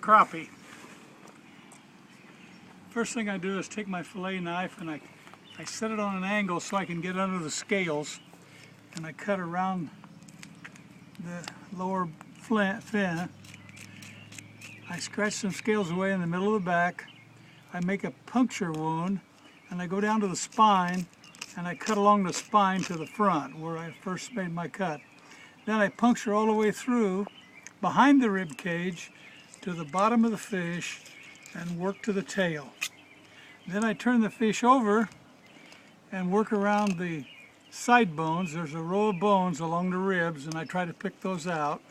crappie. First thing I do is take my fillet knife and I set it on an angle so I can get under the scales, and I cut around the lower fin. I scratch some scales away in the middle of the back. I make a puncture wound and I go down to the spine and I cut along the spine to the front where I first made my cut. Then I puncture all the way through behind the rib cage to the bottom of the fish and work to the tail. Then I turn the fish over and work around the side bones. There's a row of bones along the ribs and I try to pick those out.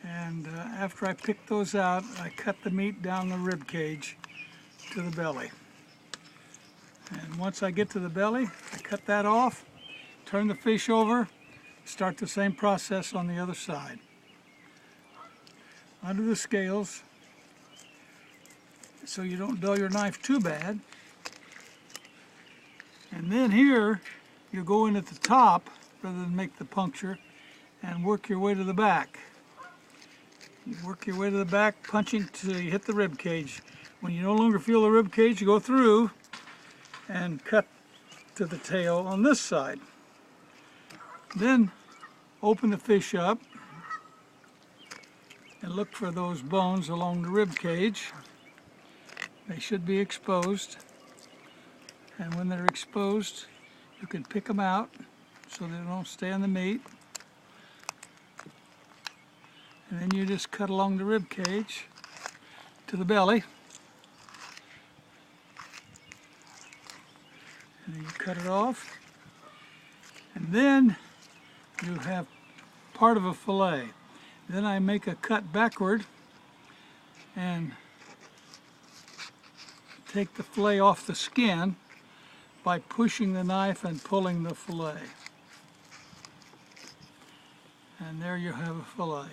And after I pick those out, I cut the meat down the rib cage to the belly. And once I get to the belly, I cut that off, turn the fish over, start the same process on the other side. Under the scales, so you don't dull your knife too bad. And then here, you go in at the top rather than make the puncture and work your way to the back. You work your way to the back, punching till you hit the rib cage. When you no longer feel the rib cage, you go through and cut to the tail on this side. Then open the fish up and look for those bones along the rib cage. They should be exposed, and when they're exposed you can pick them out so they don't stay on the meat. And then you just cut along the rib cage to the belly. And then you cut it off. And then you have part of a fillet. Then I make a cut backward and take the fillet off the skin by pushing the knife and pulling the fillet. And there you have a fillet.